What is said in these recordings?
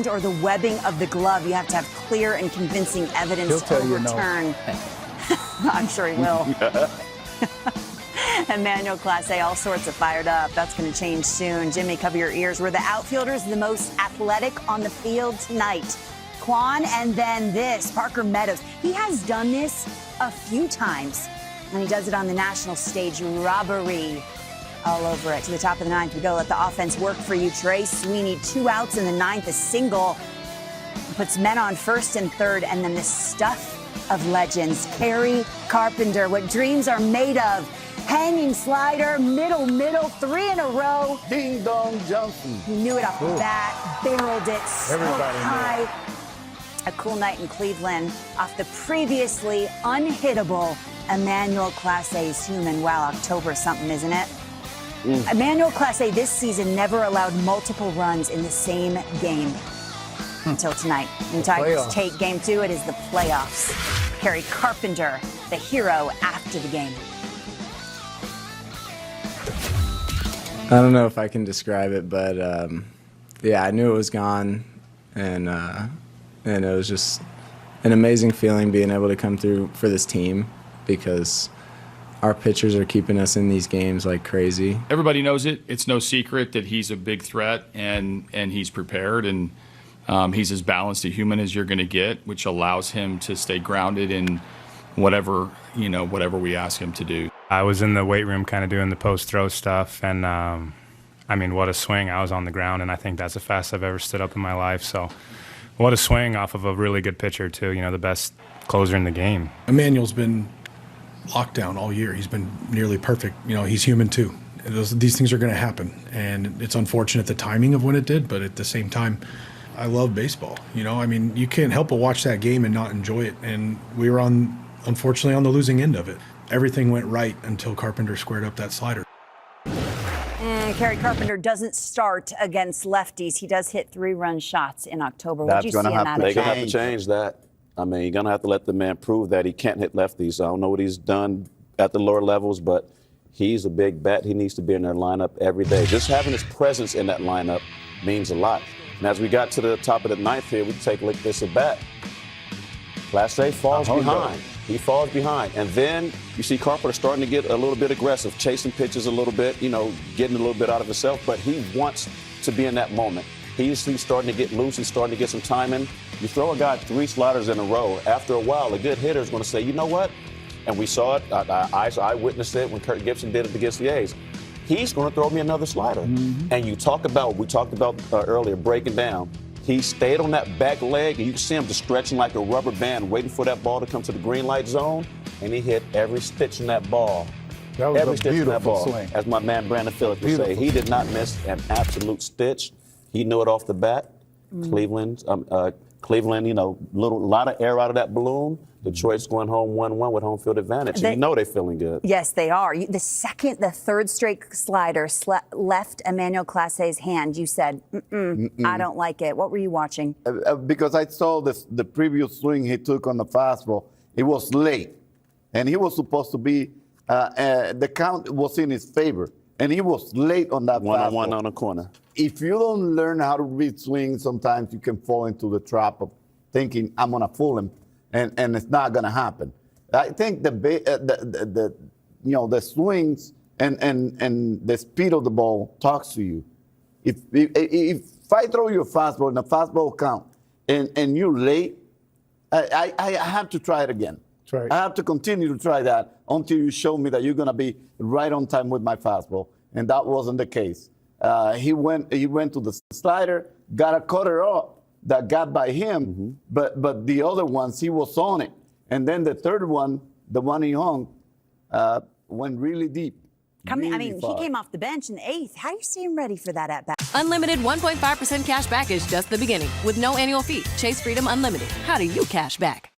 sound or the webbing of the glove. You have to have clear and convincing evidence to overturn. I'm sure he will. Emmanuel Clase, all sorts of fired up. That's going to change soon. Jimmy, cover your ears. Were the outfielders the most athletic on the field tonight? Quan, and then this, Parker Meadows. He has done this a few times, and he does it on the national stage. Robbery all over it. To the top of the ninth we go. Let the offense work for you, Trey Sweeney. 2 outs in the ninth, a single. Puts men on first and third, and then the stuff of legends. Kerry Carpenter, what dreams are made of. Hanging slider, middle, 3 in a row. Ding Dong Johnson. He knew it off the bat, barreled it so high. A cool night in Cleveland off the previously unhittable Emmanuel Clase's human. Wow, October something, isn't it? Emmanuel Clase this season never allowed multiple runs in the same game until tonight. When Tigers take game 2, it is the playoffs. Kerry Carpenter, the hero after the game. I don't know if I can describe it, but yeah, I knew it was gone, and it was just an amazing feeling being able to come through for this team because our pitchers are keeping us in these games like crazy. Everybody knows it. It's no secret that he's a big threat, and he's prepared, and he's as balanced a human as you're going to get, which allows him to stay grounded in whatever we ask him to do. I was in the weight room kind of doing the post-throw stuff, and I mean, what a swing. I was on the ground, and I think that's the fastest I've ever stood up in my life. So what a swing off of a really good pitcher, too, the best closer in the game. Emmanuel's been locked down all year. He's been nearly perfect. He's human, too. These things are going to happen, and it's unfortunate the timing of when it did, but at the same time, I love baseball. You can't help but watch that game and not enjoy it, and we were unfortunately on the losing end of it. Everything went right until Carpenter squared up that slider. Kerry Carpenter doesn't start against lefties. He does hit 3-run shots in October. What did you see in that? They're going to have to change that. I mean, you're going to have to let the man prove that he can't hit lefties. I don't know what he's done at the lower levels, but he's a big bat. He needs to be in their lineup every day. Just having his presence in that lineup means a lot. And as we got to the top of the ninth here, we take a look at this at bat. Clase falls behind. He falls behind. And then you see Carpenter starting to get a little bit aggressive, chasing pitches a little bit, getting a little bit out of himself. But he wants to be in that moment. He's starting to get loose. He's starting to get some time in. You throw a guy 3 sliders in a row. After a while, a good hitter is going to say, you know what? And we saw it. I witnessed it when Kirk Gibson did it against the A's. He's going to throw me another slider. And we talked about earlier, breaking down. He stayed on that back leg, and you can see him just stretching like a rubber band, waiting for that ball to come to the green light zone, and he hit every stitch in that ball. That was a beautiful swing. As my man Brandon Phillips would say, he did not miss an absolute stitch. He knew it off the bat. Cleveland, lot of air out of that balloon. Detroit's going home 1-1 with home field advantage. They're feeling good. Yes, they are. The third straight slider left Emmanuel Clase's hand. You said, I don't like it. What were you watching? Because I saw the previous swing he took on the fastball. It was late, and he was supposed to be, the count was in his favor, and he was late on that fastball. 1-on-1 on the corner. If you don't learn how to read swings, sometimes you can fall into the trap of thinking, I'm going to fool him. And it's not going to happen. I think the swings and the speed of the ball talks to you. If I throw you a fastball and the fastball count and you're late, I have to try it again. That's right. I have to continue to try that until you show me that you're going to be right on time with my fastball, and that wasn't the case. He went to the slider, got a cutter up that got by him, but the other ones, he was on it. And then the third one, the one he hung, went really deep. He came off the bench in the 8th. How do you see him ready for that at-bat? Unlimited 1.5% cash back is just the beginning. With no annual fee. Chase Freedom Unlimited. How do you cash back?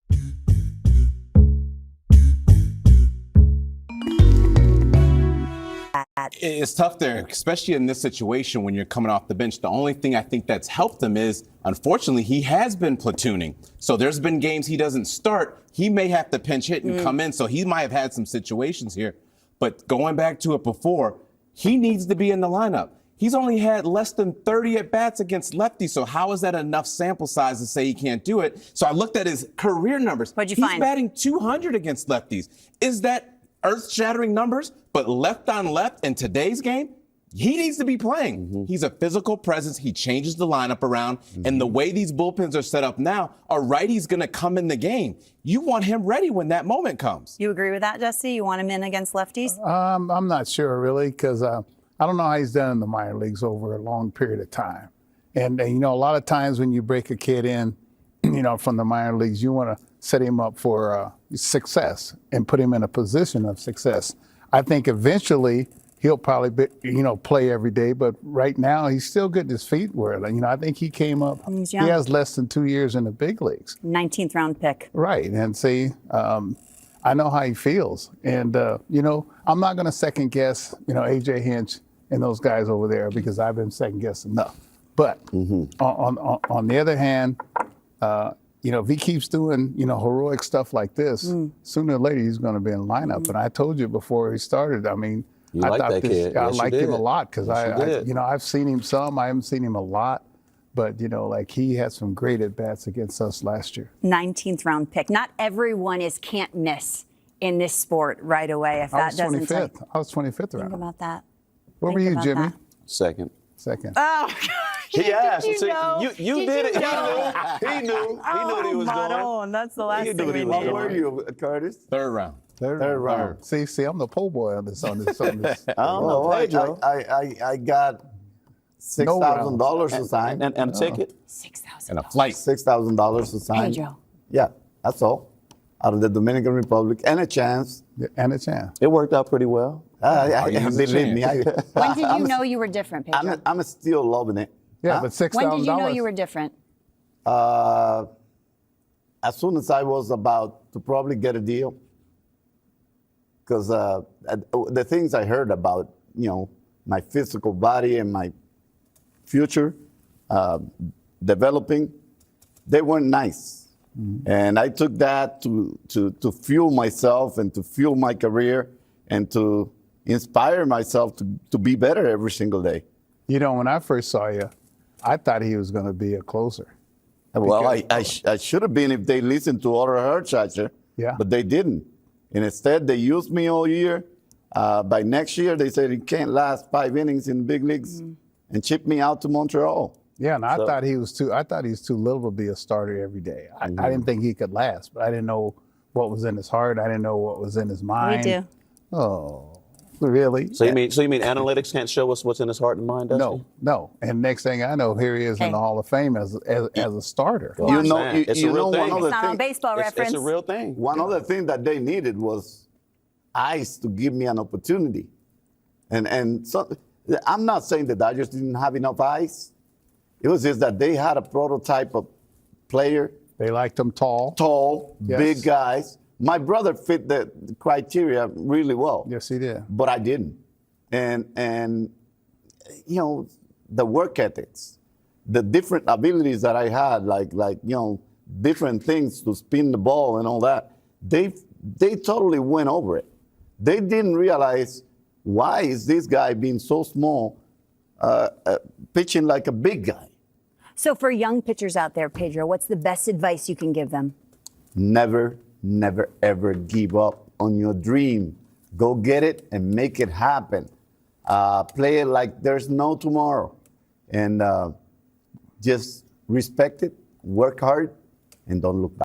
It's tough there, especially in this situation when you're coming off the bench. The only thing I think that's helped him is, unfortunately, he has been platooning. So there's been games he doesn't start. He may have to pinch hit and come in. So he might have had some situations here. But going back to it before, he needs to be in the lineup. He's only had less than 30 at-bats against lefties, so how is that enough sample size to say he can't do it? So I looked at his career numbers. What'd you He's find? batting 200 against lefties. Is that earth-shattering numbers? But left on left in today's game, he needs to be playing. He's a physical presence. He changes the lineup around. And the way these bullpens are set up now, a righty's going to come in the game. You want him ready when that moment comes. You agree with that, Jesse? You want him in against lefties? I'm not sure, really, because I don't know how he's done in the minor leagues over a long period of time. And you know, a lot of times when you break a kid in, you know, from the minor leagues, you want to set him up for success and put him in a position of success. I think eventually he'll probably be, you know, play every day, but right now he's still getting his feet wet. You know, I think he came up, He's he young. has less than 2 years in the big leagues. 19th round pick. Right, and see, I know how he feels. And, you know, I'm not going to second guess, you know, A.J. Hinch and those guys over there because I've been second guessing enough. But on the other hand, you know, if he keeps doing, you know, heroic stuff like this, sooner or later he's going to be in the lineup. And I told you before he started, I mean, You I like thought that this, kid. I Yes, you liked him a did. lot because Yes, you did. you know, I've seen him some, I haven't seen him a lot. But, you know, like he had some great at-bats against us last year. 19th round pick. Not everyone is can't miss in this sport right away. If I that was doesn't tell you. 25th. I was 25th Think round. about that. Where were Think you, about Jimmy? that. Second. Second. Oh, He asked. you know? You did it. know? He knew. He knew what he was going. Maroon, that's the last He knew thing what he we was need. Where were you, Curtis? Third round. Third round. See, I'm the po' boy on this. I don't know, Oh, Pedro. I got $6,000 to sign. And a ticket. 6,000. And a flight. $6,000 to sign. Pedro. Yeah, that's all. Out of the Dominican Republic, and a chance. And a chance. It worked out pretty well. Believe me. When did you know you were different, Pedro? I'm still loving it. Yeah, Huh? but $6,000. When did you know you were different? As soon as I was about to probably get a deal, because the things I heard about, you know, my physical body and my future developing, they weren't nice. And I took that to fuel myself and to fuel my career and to inspire myself to be better every single day. You know, when I first saw you, I thought he was going to be a closer. Well, I should have been if they listened to Otto Hershiser, Yeah. but they didn't. And instead, they used me all year. By next year, they said he can't last 5 innings in the big leagues and shipped me out to Montreal. Yeah, and I thought he was too little to be a starter every day. I didn't think he could last, but I didn't know what was in his heart. I didn't know what was in his mind. We do. Oh, really? So you mean analytics can't show us what's in his heart and mind? Dusty? No. And next thing I know, here he is in the Hall of Fame as a starter. Well, You I'm know, saying, it's a you real know thing. one It's other not on thing. baseball reference. It's a real thing. One other thing that they needed was ice to give me an opportunity. And so I'm not saying the Dodgers didn't have enough ice. It was just that they had a prototype of player, They liked him tall. tall, Yes. big guys. My brother fit the criteria really well. Yes, he did. But I didn't. And you know, the work ethics, the different abilities that I had, like you know, different things to spin the ball and all that, they totally went over it. They didn't realize why is this guy being so small, pitching like a big guy. So for young pitchers out there, Pedro, what's the best advice you can give them? Never, never, ever give up on your dream. Go get it and make it happen. Play it like there's no tomorrow. And just respect it, work hard, and don't look back.